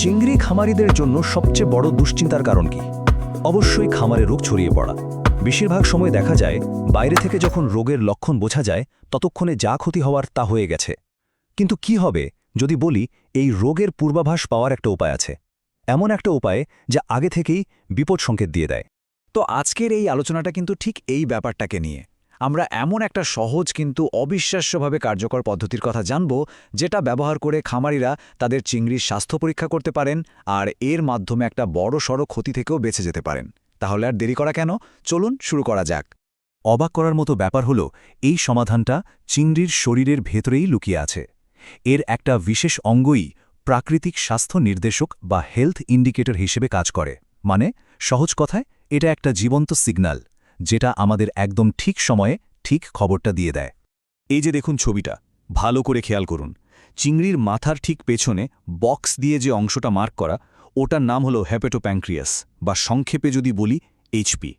চিংড়ি খামারিদের জন্য সবচেয়ে বড় দুশ্চিন্তার কারণ কি? অবশ্যই খামারে রোগ ছড়িয়ে পড়া। বেশিরভাগ সময় দেখা যায় বাইরে থেকে যখন রোগের লক্ষণ বোঝা যায় ততক্ষণে যা ক্ষতি হওয়ার তা হয়ে গেছে। কিন্তু কি হবে যদি বলি এই রোগের পূর্বাভাস পাওয়ার একটা উপায় আছে, এমন একটা উপায় যা আগে থেকেই বিপদ সংকেত দিয়ে দেয়। তো আজকের এই আলোচনাটা কিন্তু ঠিক এই ব্যাপারটাকে নিয়ে। আমরা এমন একটা সহজ কিন্তু অবিশ্বাস্যভাবে কার্যকর পদ্ধতির কথা জানব, যেটা ব্যবহার করে খামারিরা তাদের চিংড়ির স্বাস্থ্য পরীক্ষা করতে পারেন আর এর মাধ্যমে একটা বড়সড় ক্ষতি থেকেও বেঁচে যেতে পারেন। তাহলে আর দেরি করা কেন, চলুন শুরু করা যাক। অবাক করার মতো ব্যাপার হলো এই সমাধানটা চিংড়ির শরীরের ভেতরেই লুকিয়ে আছে। এর একটা বিশেষ অঙ্গই প্রাকৃতিক স্বাস্থ্য নির্দেশক বা হেলথ ইন্ডিকেটর হিসেবে কাজ করে। মানে সহজ কথায় এটা একটা জীবন্ত সিগন্যাল, যেটা আমাদের একদম ঠিক সময়ে ঠিক খবরটা দিয়ে দেয়। এই যে দেখুন ছবিটা, ভালো করে খেয়াল করুন। চিংড়ির মাথার ঠিক পেছনে বক্স দিয়ে যে অংশটা মার্ক করা, ওটার নাম হলো হেপাটোপ্যানক্রিয়াস, বা সংক্ষেপে যদি বলি এইচপি।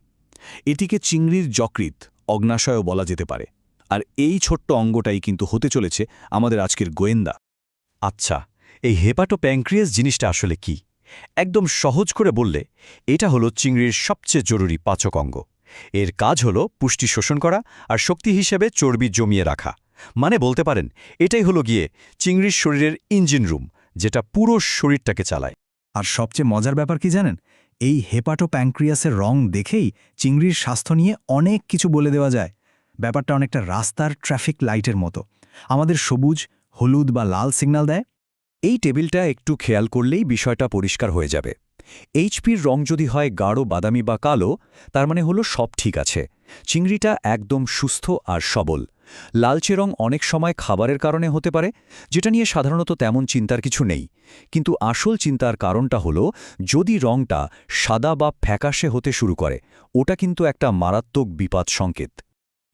এটিকে চিংড়ির যকৃৎ, অগ্নাশয়ও বলা যেতে পারে। আর এই ছোট্ট অঙ্গটাই কিন্তু হতে চলেছে আমাদের আজকের গোয়েন্দা। আচ্ছা, এই হেপাটোপ্যানক্রিয়াস জিনিসটা আসলে কি? একদম সহজ করে বললে এটা হলো চিংড়ির সবচেয়ে জরুরি পাচক অঙ্গ। এর কাজ হলো পুষ্টি শোষণ করা আর শক্তি হিসেবে চর্বি জমিয়ে রাখা। মানে বলতে পারেন এটাই হলো গিয়ে চিংড়ির শরীরের ইঞ্জিন রুম, যেটা পুরো শরীরটাকে চালায়। আর সবচেয়ে মজার ব্যাপার কি জানেন? এই হেপাটোপ্যানক্রিয়াসের রং দেখেই চিংড়ির স্বাস্থ্য নিয়ে অনেক কিছু বলে দেওয়া যায়। ব্যাপারটা অনেকটা রাস্তার ট্রাফিক লাইটের মতো, আমাদের সবুজ, হলুদ বা লাল সিগন্যাল দেয়। এই টেবিলটা একটু খেয়াল করলেই বিষয়টা পরিষ্কার হয়ে যাবে। এইচপির রং যদি হয় গাঢ় বাদামি বা কালো, তার মানে হলো সব ঠিক আছে, চিংড়িটা একদম সুস্থ আর সবল। লালচে রং অনেক সময় খাবারের কারণে হতে পারে, যেটা নিয়ে সাধারণত তেমন চিন্তার কিছু নেই। কিন্তু আসল চিন্তার কারণটা হলো যদি রংটা সাদা বা ফ্যাকাশে হতে শুরু করে, ওটা কিন্তু একটা মারাত্মক বিপদ সংকেত।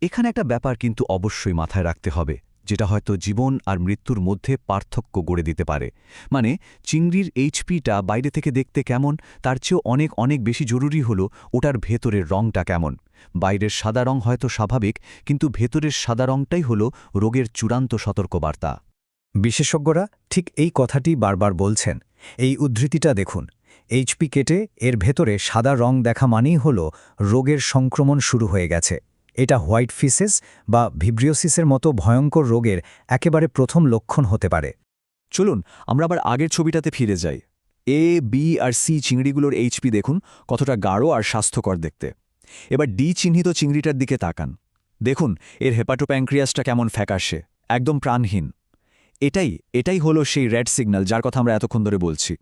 এখানে একটা ব্যাপার কিন্তু অবশ্যই মাথায় রাখতে হবে, যেটা হয়তো জীবন আর মৃত্যুর মধ্যে পার্থক্য গড়ে দিতে পারে। মানে চিংড়ির এইচপিটা বাইরে থেকে দেখতে কেমন, তার চেয়েও অনেক অনেক বেশি জরুরি হলো ওটার ভেতরের রংটা কেমন। বাইরের সাদা রং হয়তো স্বাভাবিক, কিন্তু ভেতরের সাদা রংটাই হলো রোগের চূড়ান্ত সতর্কবার্তা। বিশেষজ্ঞরা ঠিক এই কথাটি বারবার বলছেন। এই উদ্ধৃতিটা দেখুন, এইচপি কেটে এর ভেতরে সাদা রং দেখা মানেই হলো রোগের সংক্রমণ শুরু হয়ে গেছে। এটা হোয়াইট ফিসেস বা ভিব্রিওসিসের মতো ভয়ঙ্কর রোগের একেবারে প্রথম লক্ষণ হতে পারে। চলুন আমরা আবার আগের ছবিটাতে ফিরে যাই। এ, বি আর সি চিংড়িগুলোর এইচপি দেখুন কতটা গাঢ় আর স্বাস্থ্যকর দেখতে। এবার ডি চিহ্নিত চিংড়িটার দিকে তাকান। দেখুন এর হেপাটোপ্যানক্রিয়াসটা কেমন ফ্যাকাশে, একদম প্রাণহীন। এটাই হলো সেই রেড সিগন্যাল যার কথা আমরা এতক্ষণ ধরে বলছি।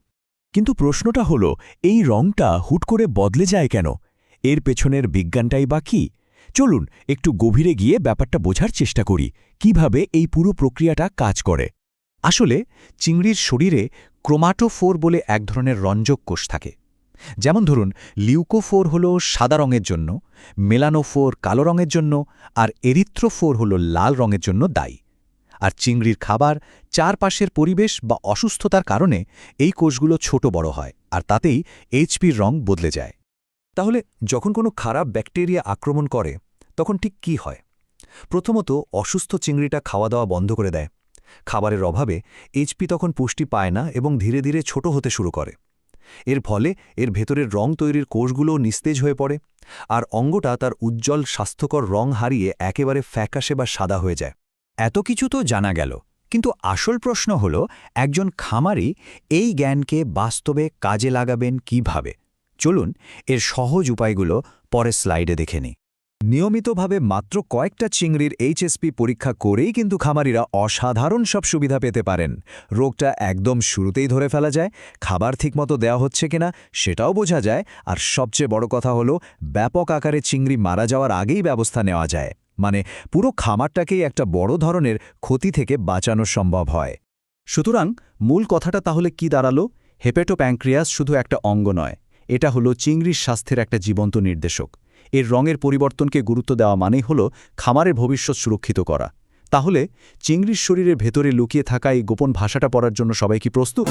কিন্তু প্রশ্নটা হলো, এই রংটা হুট করে বদলে যায় কেন? এর পেছনের বিজ্ঞানটাই বা কি? চলুন একটু গভীরে গিয়ে ব্যাপারটা বোঝার চেষ্টা করি, কিভাবে এই পুরো প্রক্রিয়াটা কাজ করে। আসলে চিংড়ির শরীরে ক্রোমাটোফোর বলে এক ধরনের রঞ্জক কোষ থাকে। যেমন ধরুন, লিউকোফোর হল সাদা রঙের জন্য, মেলানোফোর কালো রঙের জন্য, আর এরিথ্রোফোর হল লাল রঙের জন্য দায়ী। আর চিংড়ির খাবার, চারপাশের পরিবেশ বা অসুস্থতার কারণে এই কোষগুলো ছোট বড় হয়, আর তাতেই এইচপির রং বদলে যায়। তাহলে যখন কোনো খারাপ ব্যাকটেরিয়া আক্রমণ করে তখন ঠিক কি হয়? প্রথমত অসুস্থ চিংড়িটা খাওয়া দাওয়া বন্ধ করে দেয়। খাবারের অভাবে এইচপি তখন পুষ্টি পায় না এবং ধীরে ধীরে ছোট হতে শুরু করে। এর ফলে এর ভেতরের রং তৈরির কোষগুলোও নিস্তেজ হয়ে পড়ে, আর অঙ্গটা তার উজ্জ্বল স্বাস্থ্যকর রং হারিয়ে একেবারে ফ্যাকাশে বা সাদা হয়ে যায়। এত কিছু তো জানা গেল, কিন্তু আসল প্রশ্ন হল একজন খামারি এই জ্ঞানকে বাস্তবে কাজে লাগাবেন কিভাবে? চলুন এর সহজ উপায়গুলো পরের স্লাইডে দেখে নিই। নিয়মিতভাবে মাত্র কয়েকটা চিংড়ির এইচএসপি পরীক্ষা করেই কিন্তু খামারিরা অসাধারণ সব সুবিধা পেতে পারেন। রোগটা একদম শুরুতেই ধরে ফেলা যায়, খাবার ঠিকমতো দেওয়া হচ্ছে কিনা সেটাও বোঝা যায়, আর সবচেয়ে বড় কথা হলো ব্যাপক আকারে চিংড়ি মারা যাওয়ার আগেই ব্যবস্থা নেওয়া যায়। মানে পুরো খামারটাকেই একটা বড় ধরনের ক্ষতি থেকে বাঁচানো সম্ভব হয়। সুতরাং মূল কথাটা তাহলে কি দাঁড়ালো? হেপাটোপ্যানক্রিয়াস শুধু একটা অঙ্গ নয়, এটা হলো চিংড়ির স্বাস্থ্যের একটা জীবন্ত নির্দেশক। এর রঙের পরিবর্তনকে গুরুত্ব দেওয়া মানেই হলো খামারের ভবিষ্যৎ সুরক্ষিত করা। তাহলে চিংড়ির শরীরের ভেতরে লুকিয়ে থাকা এই গোপন ভাষাটা পড়ার জন্য সবাই কি প্রস্তুত?